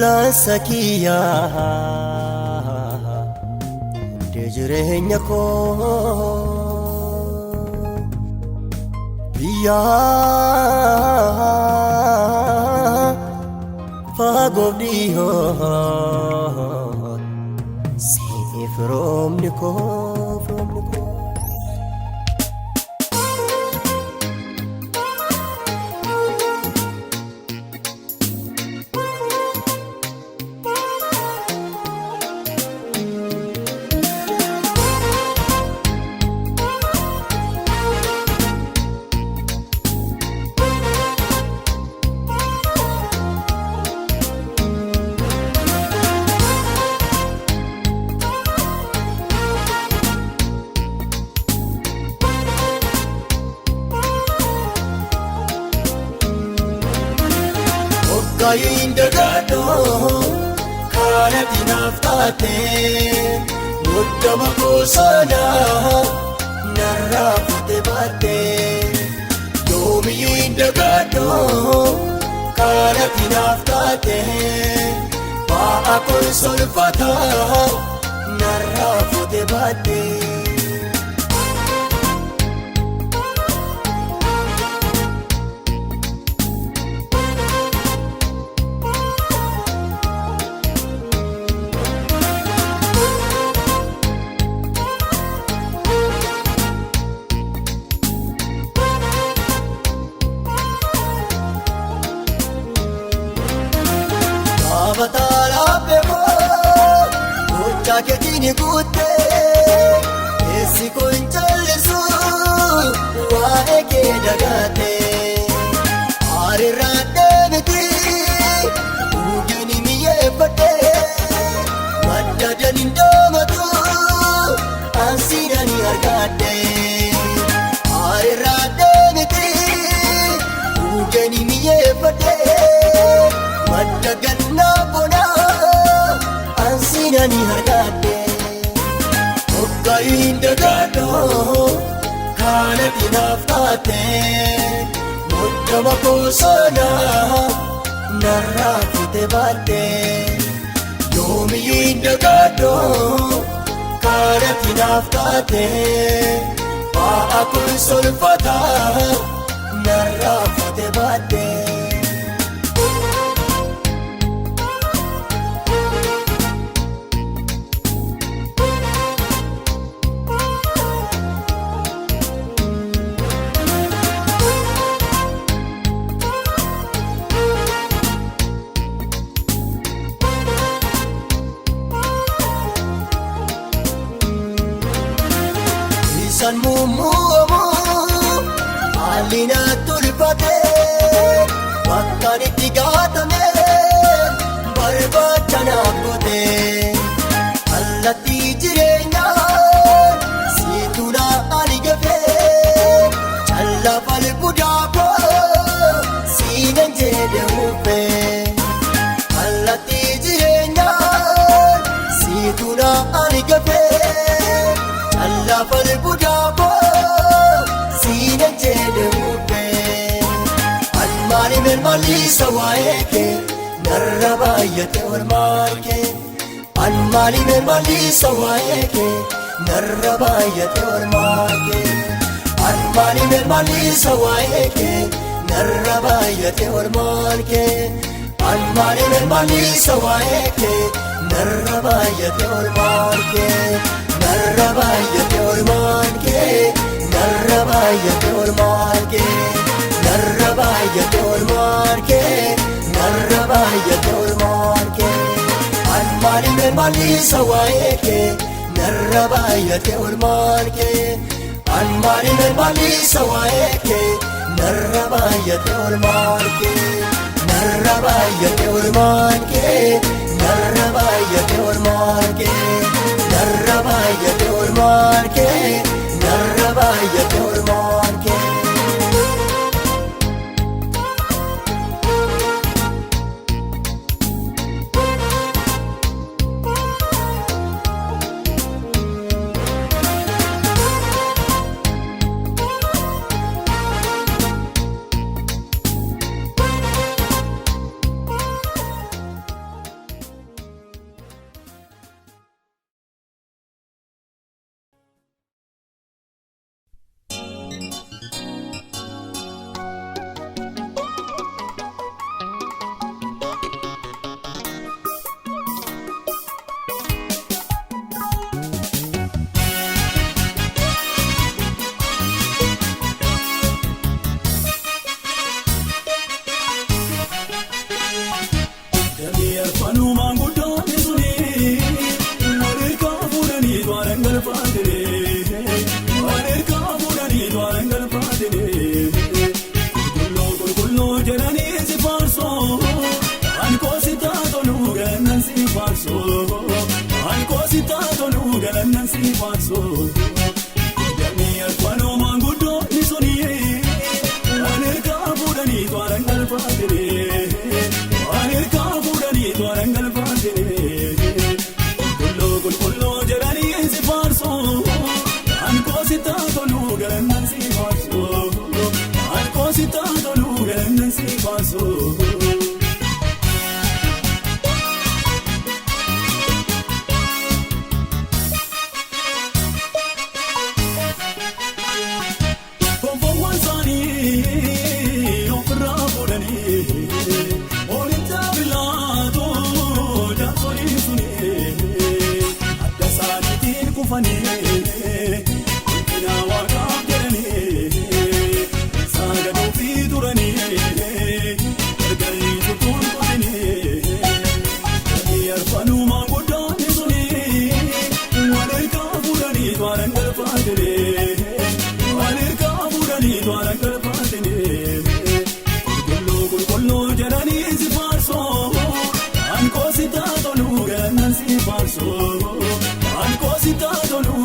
Wallaansa kiyyaa hundee jireenya koo biyyaa fagoof dhiyoo siif roobni koo. Kayinda gado kana tinaftate muddama kosana narrafte bate yomi yinda gado kana tinaftate ba akon solfata narrafte bate. Batala bebo, mucha que tiene guste, esi conchalesu, wae que dagate, are rate meti, ugeni miye pate, madda danindo matu, ansirani agate, are rate meti, ugeni miye pate, madda ganna. Ansinani hargate Okkainda gado kana tinaftate muddama kosana narrafte bate yomi yinda gado kana tinaftate ba akun solfata narrafte bate. San mumu alina tulpate makkani tigatame barbachana kote allati jirenya situna aligafe challa fal budapa sinanje dehupe allati jirenya situna aligafe challa fal budapa sinanje dehupe almani men mali sawaeke narrabayate ormarke almani men mali sawaeke narrabayate ormarke almani men mali sawaeke narrabayate ormarke almani men mali sawaeke narrabayate ormarke narrabayate ormarke narrabayate ormarke narrabayate ormarke narrabayate ormarke almani men mali sawaeke narrabayate ormarke almani men mali sawaeke narrabayate ormarke narrabayate ormarke narrabayate ormarke narrabayate ormarke narrabayate ormarke.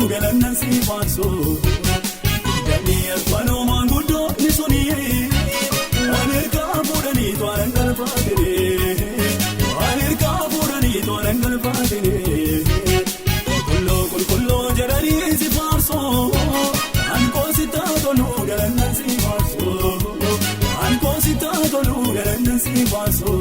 galannan si faarsu damee alfanoo maanguddoo ni sunii waan ergaa fuudhanii to'an galfaatee waan ergaa fuudhanii to'an galfaatee qulqulloo jedhanii si faarsu ankoositaa toluu galannan si faarsu ankoositaa toluu galannan si faarsu.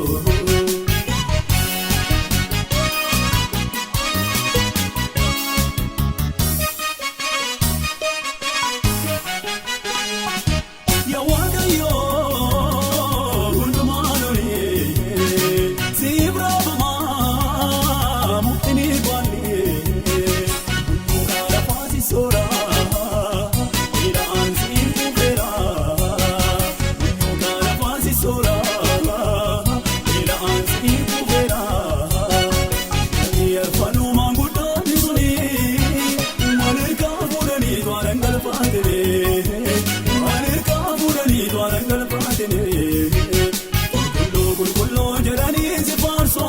Qulqulloo jedhanii si faarsu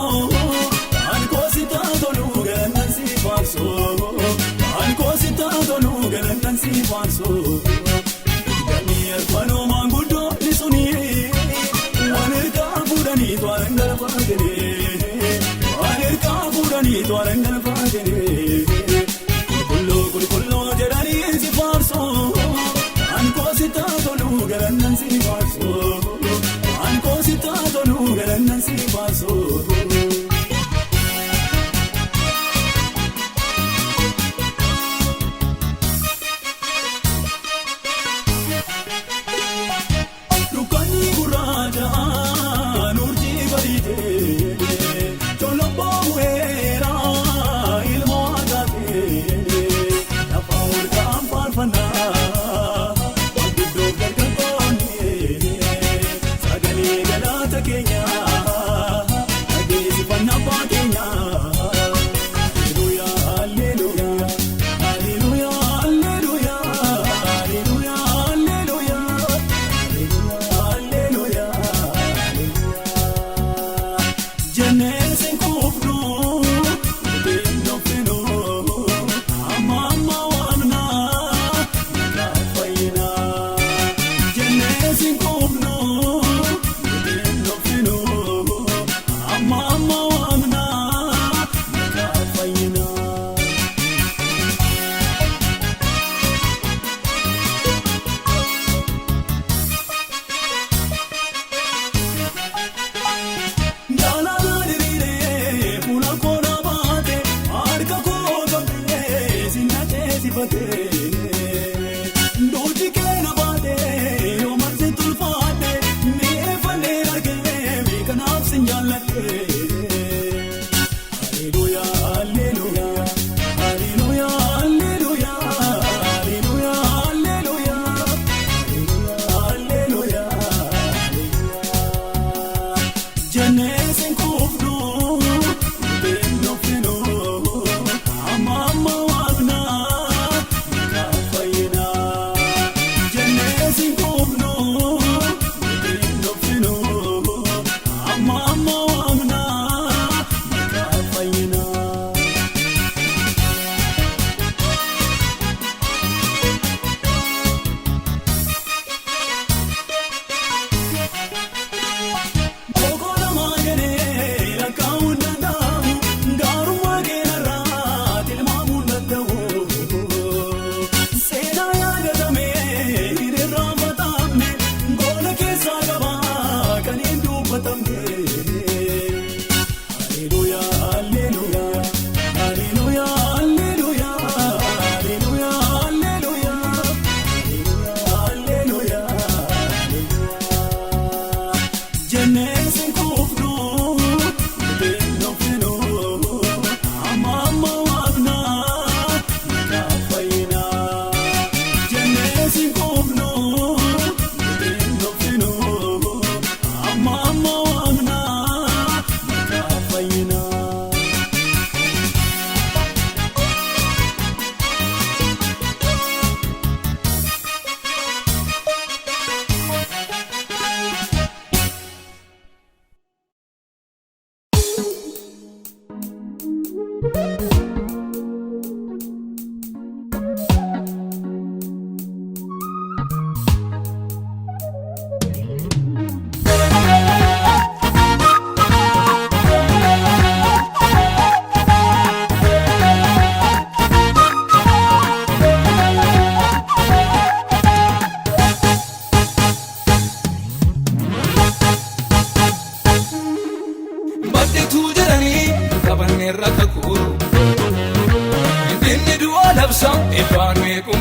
ankoositaa toluu galannan si faarsu ankoositaa toluu galannan si faarsu damee alfanoo maanguddoo ni sunii waan ergaa fuudhanii to'an galfaatee waan ergaa fuudhanii to'an galfaatee qulqulloo jedhanii si faarsu ankoositaa toluu galannan si faarsu. Ankoositaa toluu galannan si faarsu. Dukkanni gurraachaan urjii bareedee tolobboo bu'eeraa ilmoo agaatee lafa olka'aan faarfannaa.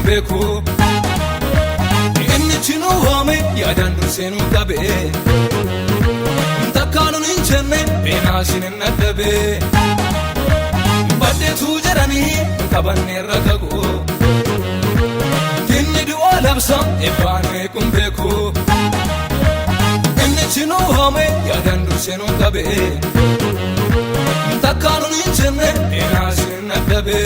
beeku inni chinu waame yaadan durseenuu qabe takkaanun hin jenne beenaasin hin addabe baddeetuu jedhanii qabanneerra gagu dinni du'aa labsa ebbaan meequn beeku inni chinu waame yaadan durseenuu qabe takkaanun hin jenne beenaasin hin addabe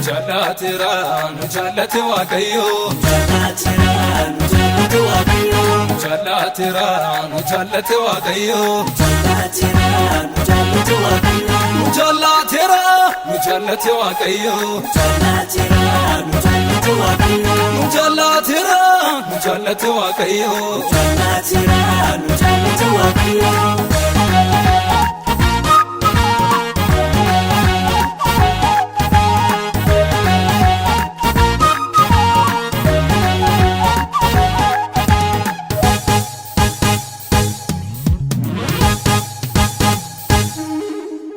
Nujalatira, nujalate waaqayyo nujalate waaqayyo nujalatira, nujalate waaqayyo nujalatira, nujalate waaqayyo nujalatira, nujalate waaqayyo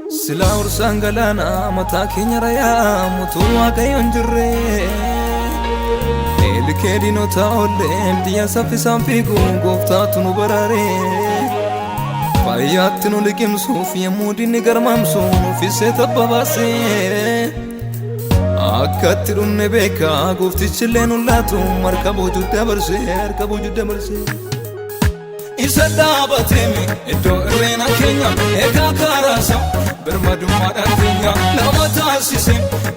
Sila ursan galana mata keenya rayaa mutuu waaqayyoon jirre Eelikee diinota olleem xiyya saffisaan fiigu gooftaatu nu baraare Fayyaatti nu liqimsuuf yemmuu diinni garmaamsu nuffisee tabba baase Akkatti dhumne beeka gooftichillee nu laatu harka boojuu dabarse Isa dhaabateme iddoo irreena keenya eegaa kaaraasa birmadummaadhaan keenya nama taasise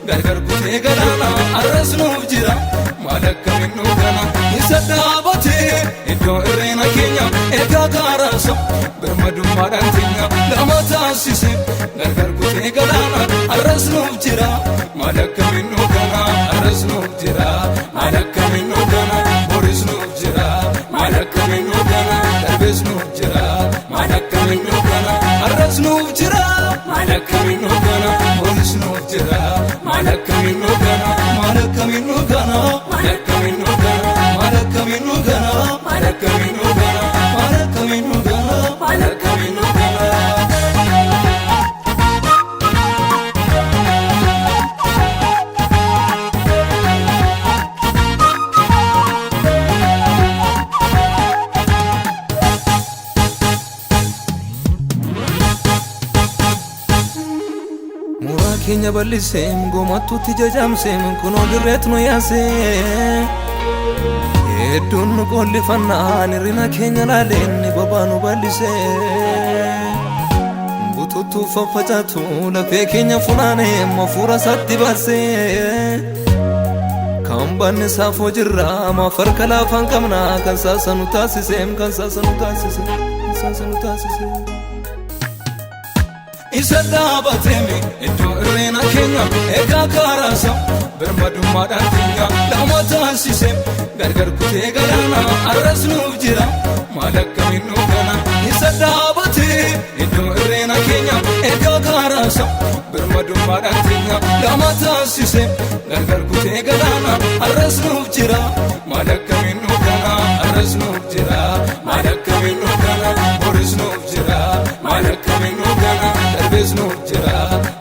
gargar kutee galaana arras nuuf jira maal akkamiin nu gana Isa dhaabate iddoo irreena keenya eegaa kaaraasa birmadummaadhaan keenya nama taasise gargar kutee galaana arras nuuf jira maal akkamiin nu gana arras nuuf jira maal akkamiin nu gana boris nuuf jira maal akkamiin nu gana Darbes nuuf jira maal akkamiin nu gana arras nuuf jira maal akkamiin nu gana boris nuuf jira maal akkamiin nu gana maal akkamiin nu gana maal akkamiin nu gana maal akkamiin nu gana maal akkamiin nu gana maal akkamiin nu gana maal akkamiin nu gana Keenya balliseem gomattuutti jajamseem kunoo dirreet nu yaaseem hedduun nu qollifannaan hirrina keenya laaleenni bobaa nu balliseem bututtuu faffacaatu lafee keenya funaaneem hafuura isaatti baarseem kan banne saafoo jirraa maaf harka laafaan qabna kan saasa nu taasiseem Isa dhaabateme iddoo irreena keenya eegaa kaaraasa birmadummaadhaan keenya nama taasise gargar kutee galaana arras nuuf jira maal akkamiin nu gana Isa dhaabate iddoo irreena keenya eegaa kaaraasa birmadummaadhaan keenya nama taasise gargar kutee galaana arras nuuf jira maal akkamiin nu gana arras nuuf jira maal akkamiin nu gana boris nuuf jira maal akkamiin nu gana Darbes nuuf jira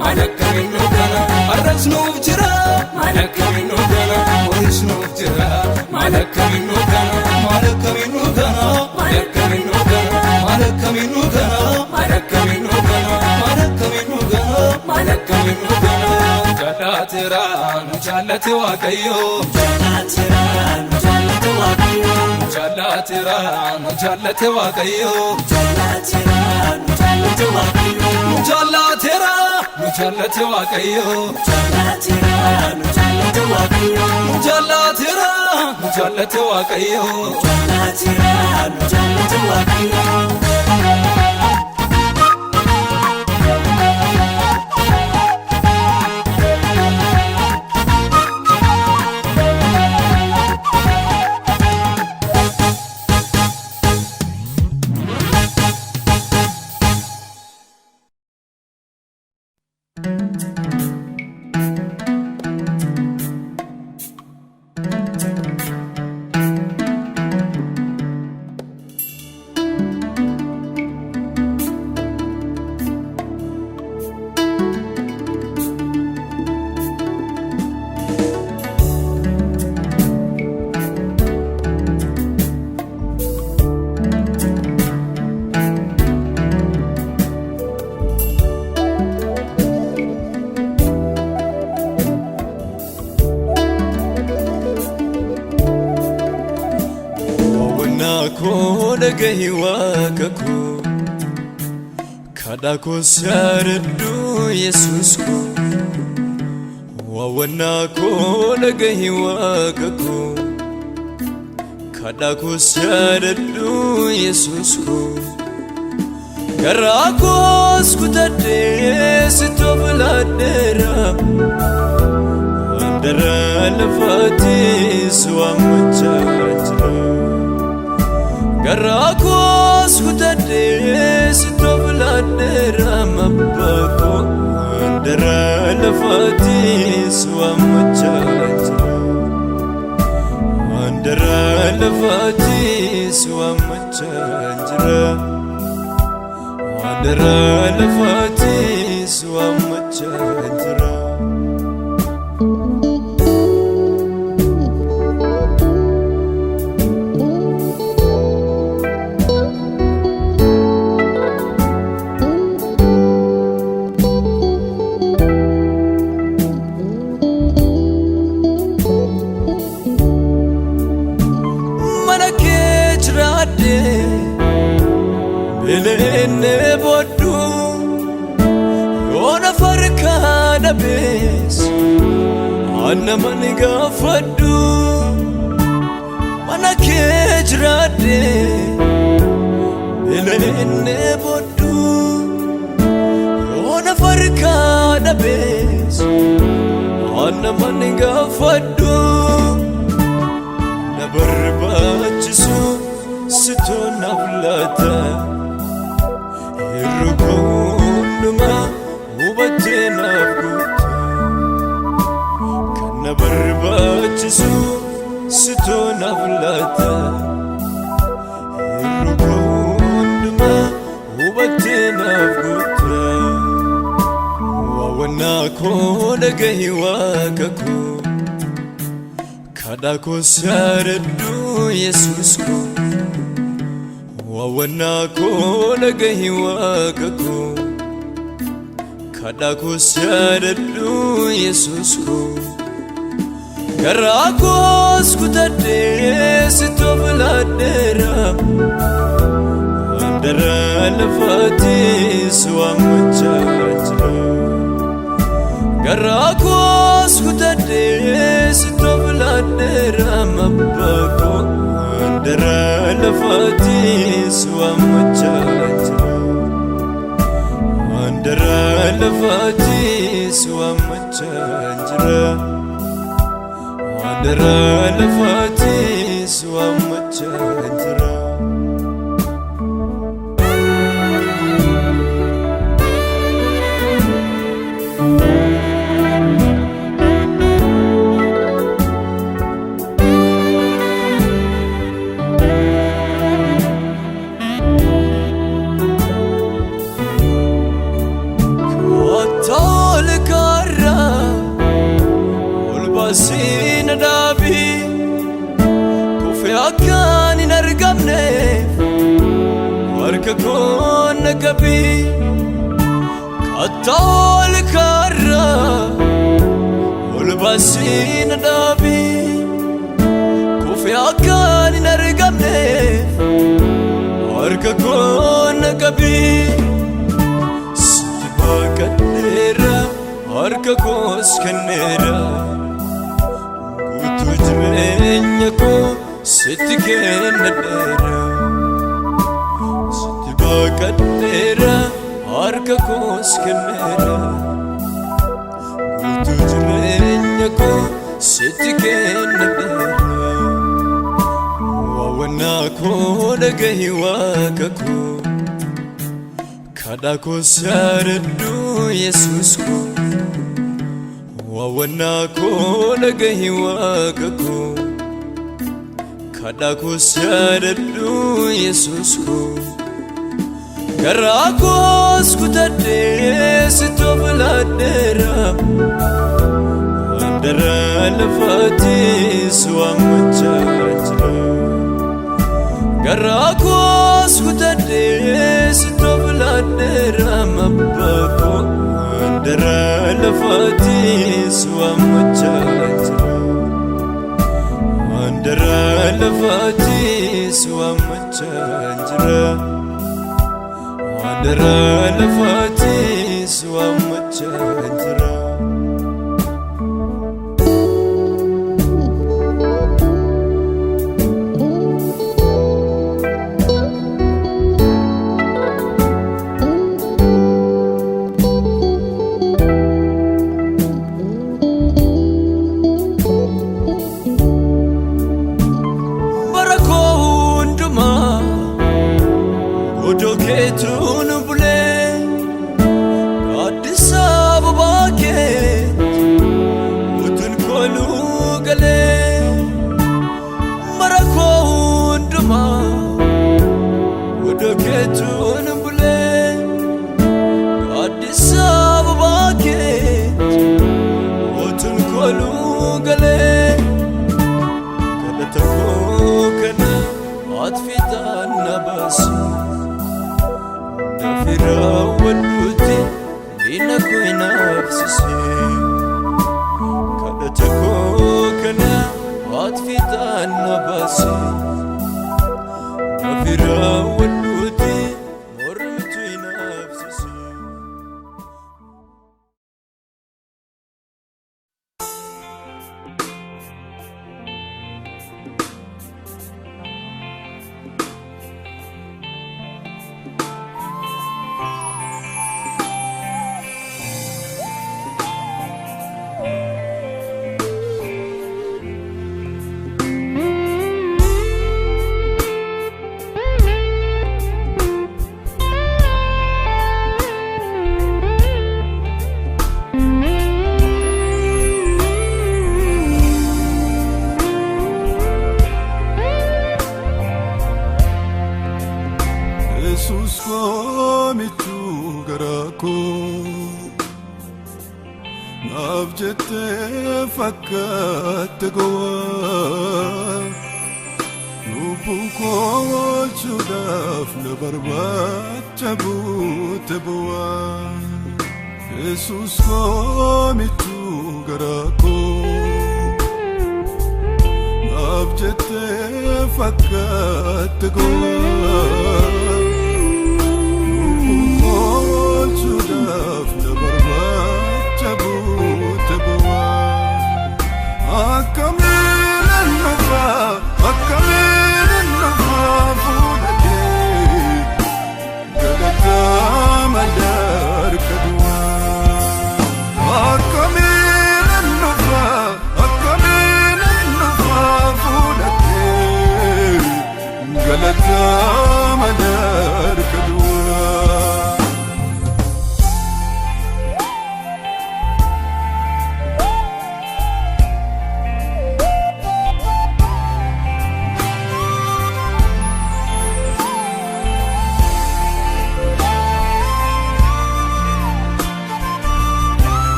maal akkamiin nu gana arras nuuf jira maal akkamiin nu gana boris nuuf jira maal akkamiin nu gana maal akkamiin nu gana maal akkamiin nu gana maal akkamiin nu gana maal akkamiin nu gana maal akkamiin nu gana maal akkamiin nu gana Nujalatira nujalate waaqayyo nujalatira nujalate waaqayyo nujalatira nujalate waaqayyo nujalatira nujalate waaqayyo kadakos yaadadhu Yesus ko waawannaa koo dhagahi Waaqa koo kadakos yaadadhu Yesus ko garaa koos kutadhee sitti of laadheera handara lafaatis waammachaa jira garaa koos kutadhee sitti of laadheera abbaa koo handara lafaatis waammachaa jira handara lafaatis waammachaa jira handara lafaatis waammachaa jira Belene bodu yona farka dabes anna maniga fadu manake jirade belene bodu yona farka dabes anna maniga fadu nabarbachisu sitona blata irrukunuma ubatena guta kana barbachisu sitona blata irrukunuma ubatena guta wawana ko dhagahi Waaqa koo kadakos yaadadhu Yesus ko waawannaa koo dhagahi Waaqa koo kadakos yaadadhu Yesus ko garaa koos kutadhee sitti of laadheera handara lafaatis waammachaa jira garaa koos kutadhee sitti of laadheera abbaa koo handara lafaatis waammachaa jira handara lafaatis waammachaa jira handara lafaatis waammachaa jira Sina dabi kufe akan in argamne warka kon nagabi katol karra ulbasina dabi kufe akan in argamne warka kon nagabi sibakadera warka kos kanera tujrenya ko sitti kennadera sitti bakadera harka kos kennera tujrenya ko sitti kennadera waawannaa koo dhagahi Waaqa koo kadakos yaadadhu Yesus ko waawannaa koo dhagahi Waaqa koo kadakos yaadadhu Yesus ko garaa koos kutadhee sitti of laadheera handara lafaatis waammachaa jira garaa koos kutadhee sitti of laadheera abbaa koo handara lafaatis waammachaa jira handara lafaatis waammachaa jira درا لفاتي سوا متجدرا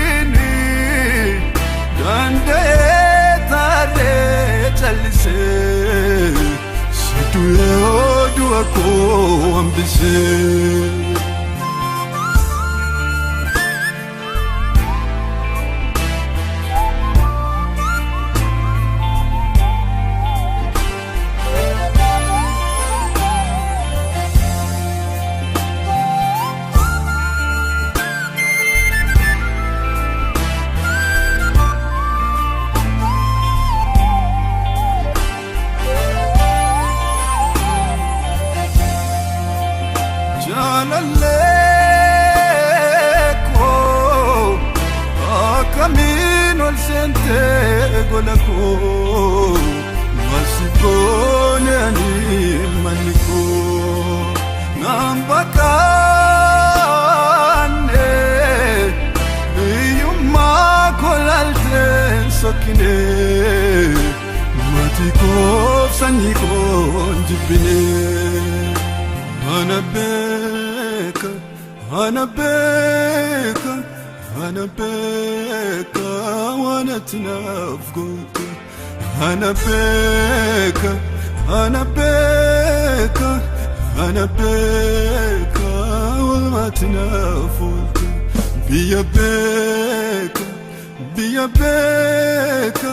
Akamini dande tade chalise Situye odu ako ambise Janaleko Akamino al sente golako Masibone animaniko Nambakane Iyuma kolalten sokine Matikof sanyikon jibine Anabeka, Anabeka, Anabeka, wanatinafgote Anabeka, Anabeka, Anabeka, wanatinafgote Be a beka, be a beka,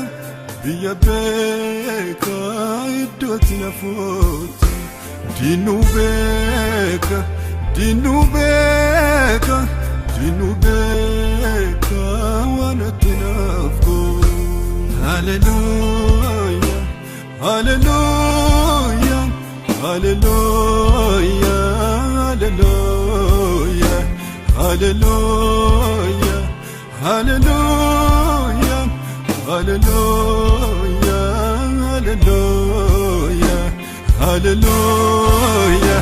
be a beka, idotinafgote Dinubeka, Dinubeka, Dinubeka, wanatinafgo Hallelujah, Hallelujah, Hallelujah, Hallelujah, Hallelujah, Hallelujah, Hallelujah, Hallelujah Hallelujah,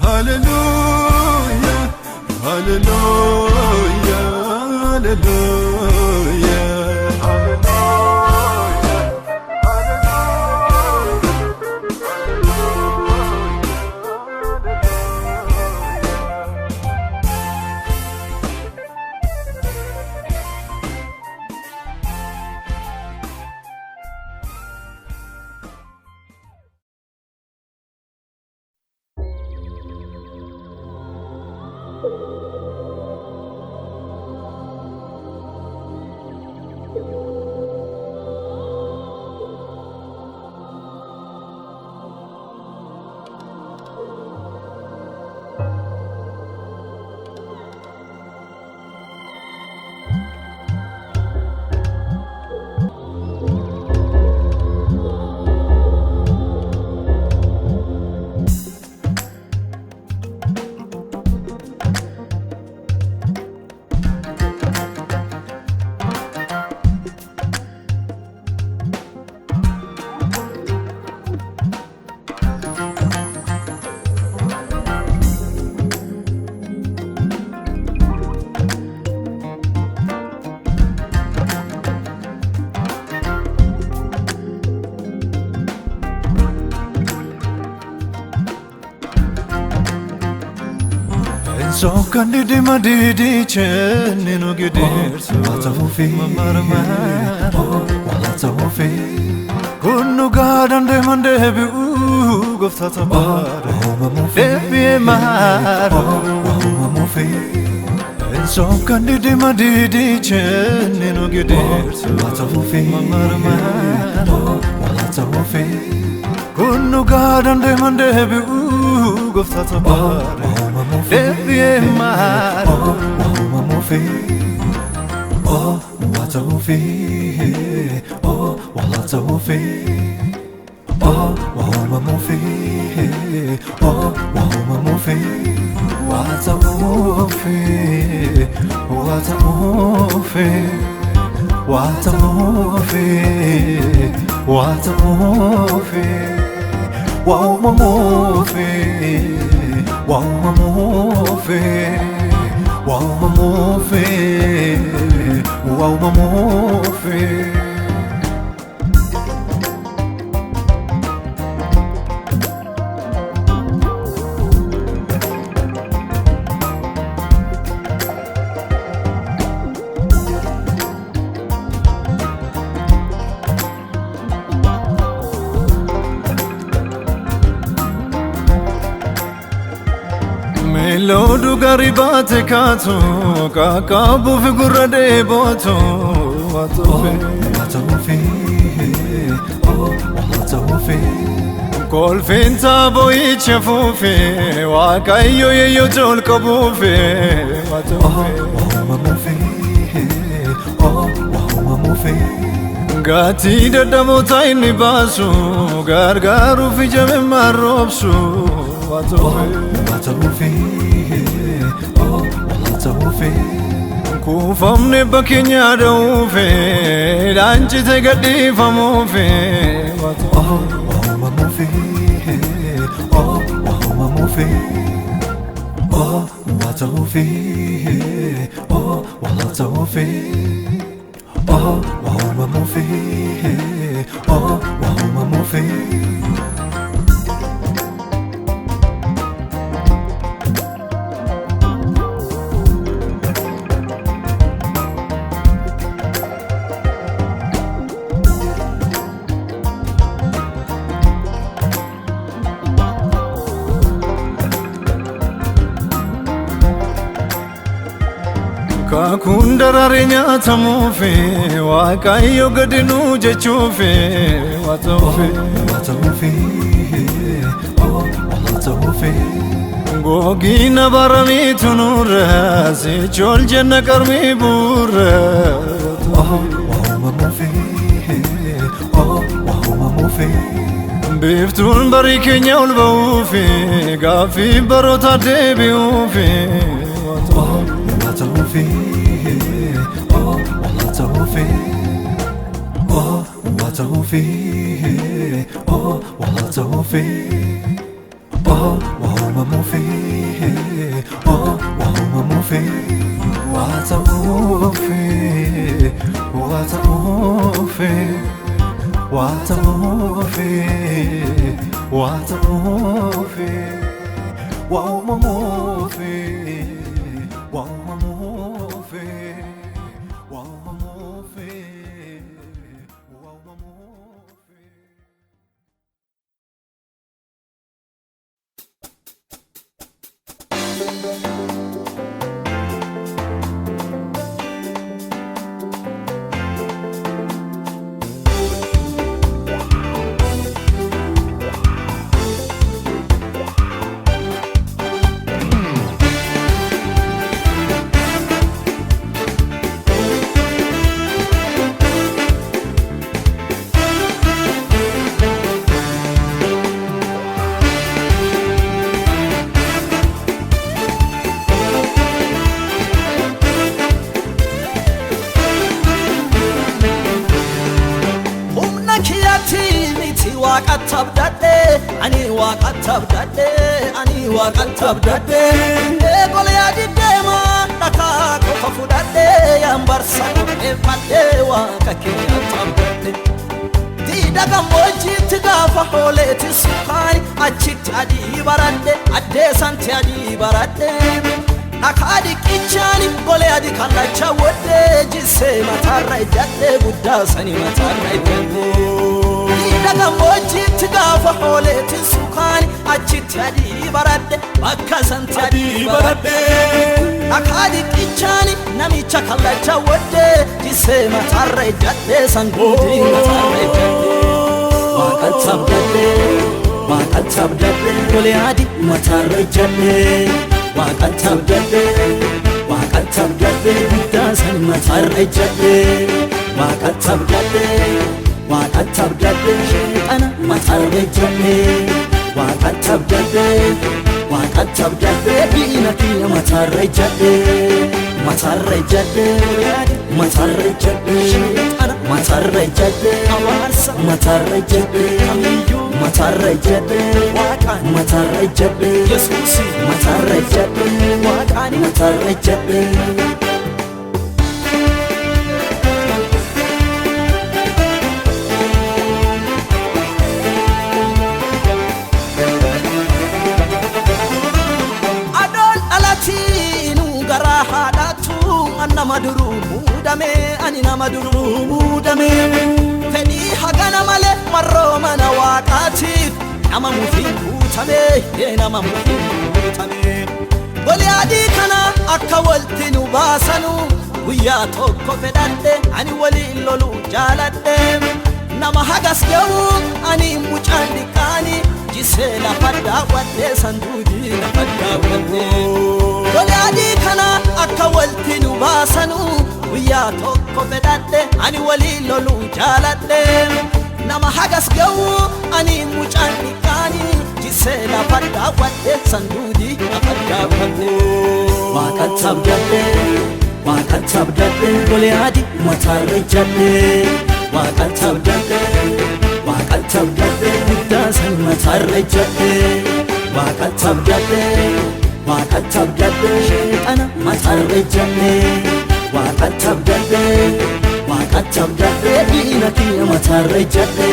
hallelujah, hallelujah, hallelujah. So candidi madidi chen no gidirso Watafufi mamarama Watafufi Kunu gadande mandebi goftata bar Debi mar Wamufi So candidi madidi chen no gidirso Watafufi mamarama Watafufi Kunu gadande mandebi goftata bar Debi mar Wamufi Oh Watafufi Oh Watafufi Oh Wamufi Oh Wamufi Watafufi Watafufi Watafufi Watafufi Wamufi Wamufi Wamufi Wamufi odu gari baate kaatu kakaabu figura deebootu Watofe Watofe kolfeen taaboo icha fuufe waaqayyo yeeyyo jool qabuufe Watofe Gaatii dadhaboota inni baasu gargaaruuf ija mimmaan roobsu Watofe kuufamne bakkeenya dha'uufe dhaanchite gadhiifamuufe Kakuun dararee nyaatamuufe waaqayyo gadi nuu jechuufe Watofe Gogiina baramiitu nurra sichool jenna qarmii buurra Biiftuun barii keenya ol ba'uufe gaaffii baroota deebi'uufe Watofe Ani waqatabdade Goliath dema dhakaa qofa fudhadhe yambarsa eeffadhe waaqa kee tabdadhe Diida gammoojjiitti gaafa hooleeti sukaani achitti adii baradhe addeessanti adii baradhe dhakaa dhiqichaani Goliath kallacha wodhe jissee mataarra ijjadhe guddaa sanii mataarra ijjadhe Diida gammoojjiitti gaafa hooleeti sukaani achitti adii baradhe bakka santi adii baradhe Akadi kichani namicha kallacha wodhe jissee mataarra ijjadhe sangooti mataarra ijjadhe Waqatabdadhe Goliath mataarra ijjadhe Waqatabdadhe guddaa sanii mataarra ijjadhe Waqatabdadhe sheexana mataarra ijjadhe Waqatabdadhe diina kiyya mataarra ijjadhe sheexana mataarra ijjadhe hawaasa mataarra ijjadhe mataarra ijjadhe waaqaan mataarra ijjadhe yesuusi mataarra ijjadhe waaqaan mataarra ijjadhe Ani nama duru mudame Fedhi hagana male marroo mana waaqaatiif nama mufiin guutame nama mufiin guutame Goliyaadii kana akka walti nu baasanu guyyaa tokko fedhadhe ani waliin loluu jaaladhe nama hagas ga'u ani mucaan dhiqqaani jisee lafa daawwadhe sanduudii lafa daawwadhe Goliyaadii kana akka walti nu baasanu guyyaa tokko fedhadhe ani waliin loluu jaaladhe nama hagas ga'u ani mucaan dhiqqaani jisee lafa daawwadhe sanduudii lafa daawwadhe Waaqatti abdadhe Goliyaadii mataarra ijjadhe Waaqatti abdadhe Iddaasan mataarra ijjadhe Waaqatti abdadhe Sheexana mataarra ijjadhe Waaqatti abdadhe diina kiyya mataarra ijjadhe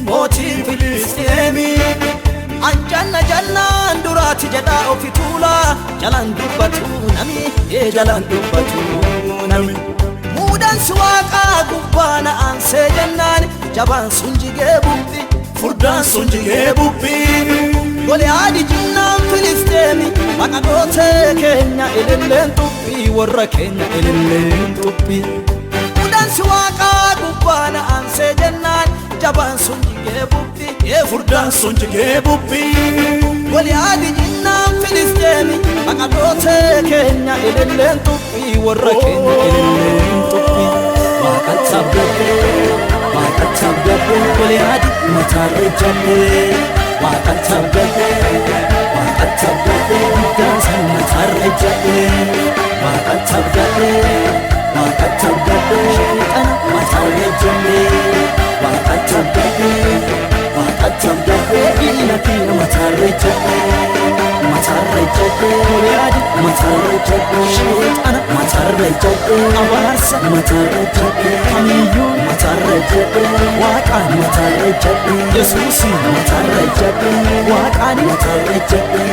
Mootii Filisteemii Anjanna jannaan duraati jedhaa ofi tuula jalaan dubbatu nami Muudansi waaqaa gubbaa na aansee jennaan jabaan sun jigee bubbi furdaan sun jigee bubbi Goliyaadii jinnaan Filisteemii maqadootee keenya ililleen xubbi warra keenya ililleen xubbi Muudansi waaqaa gubbaa na aansee jennaan jabaan sun jigee bubbi furdaan sun jigee bubbi Goliyaadii jinnaan Filisteemii maqadootee keenya ililleen xubbi warra keenya ililleen xubbi Waaqatti abdadhe Goliyaadii mataarra ijjadhe Waaqatti abdadhe Iddaasan mataarra ijjadhe Waaqatti abdadhe Sheexana mataarra ijjadhe Waaqatti abdadhe diina kiyya mataarra ijjadhe Goliyaadii mataarra ijjadhe Sheexana mataarra ijjadhe abaarsa mataarra ijjadhe kamiyyuu mataarra ijjadhe Waaqaan mataarra ijjadhe Yesuusiin mataarra ijjadhe Waaqaan mataarra ijjadhe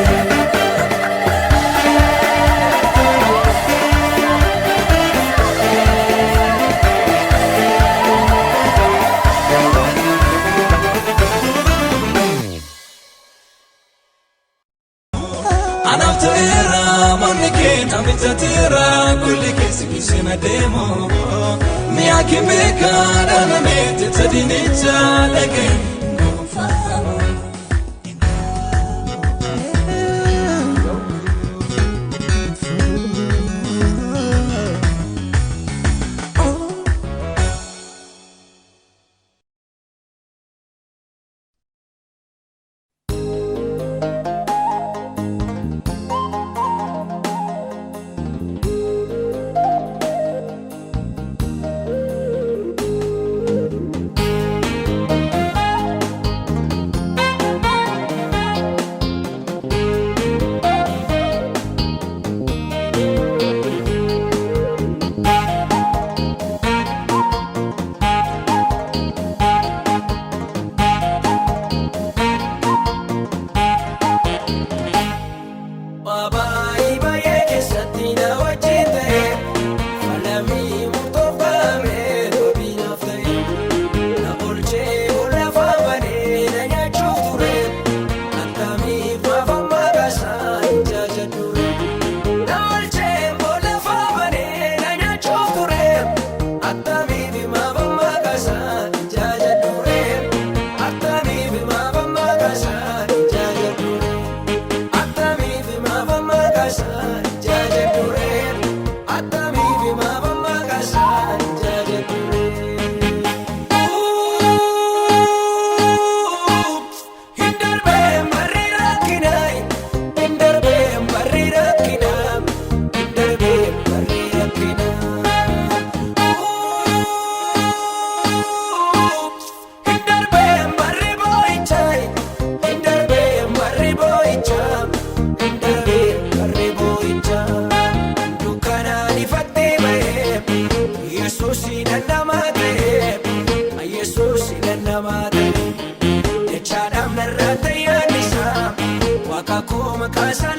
Tira kulli kesi kishina demo Miyaki meka dana mete tadinicha lege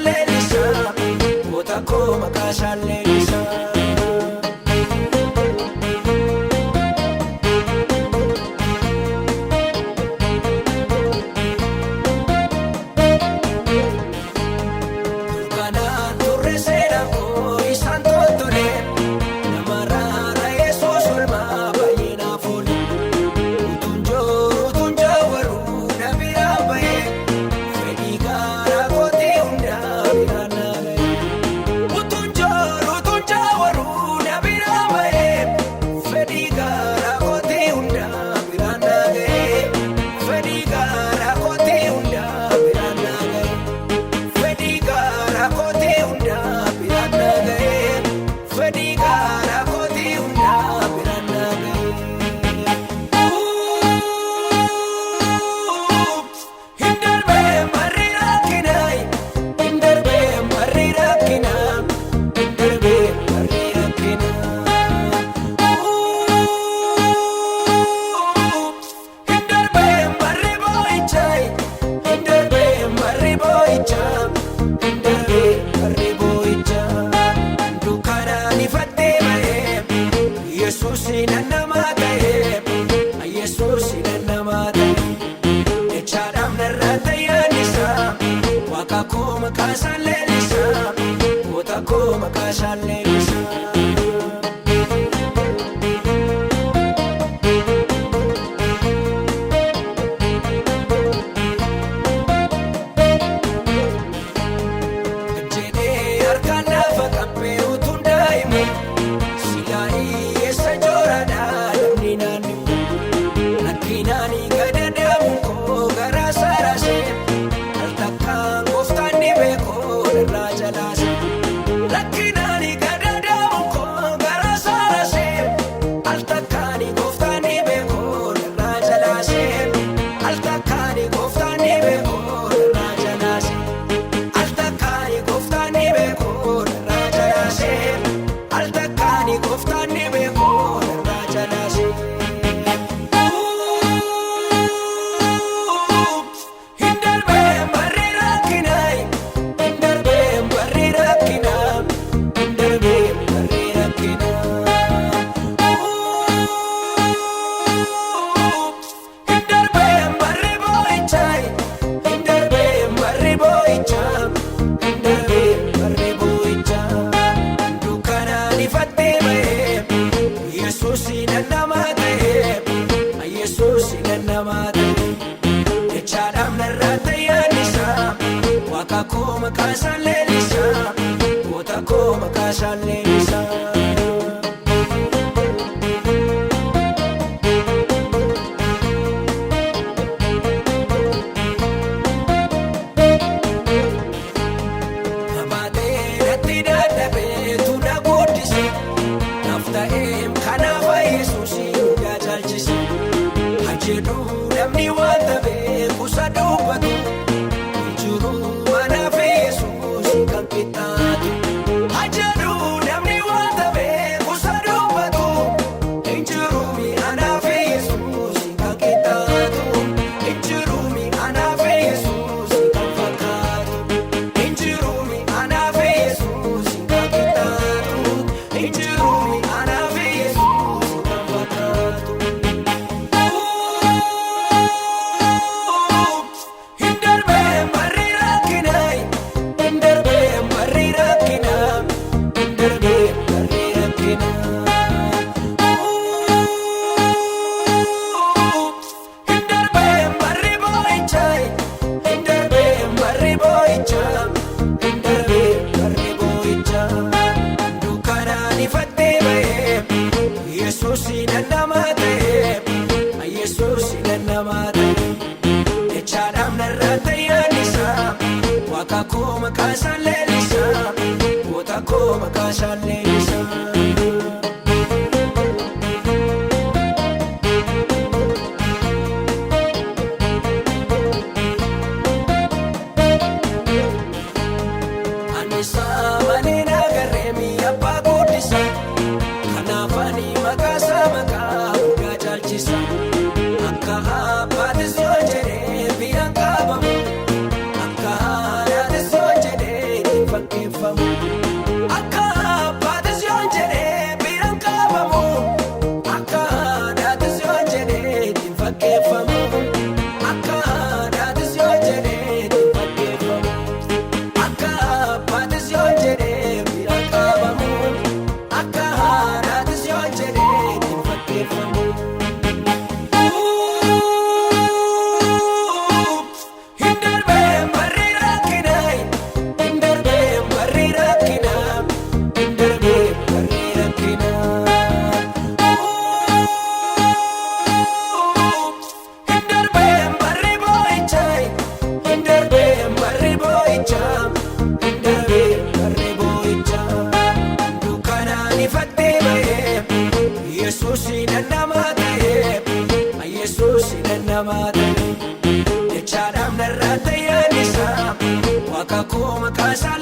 leellisa goota koo maqaa isaan leellisa.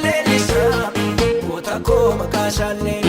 leellisa goota koo maqaa shaallee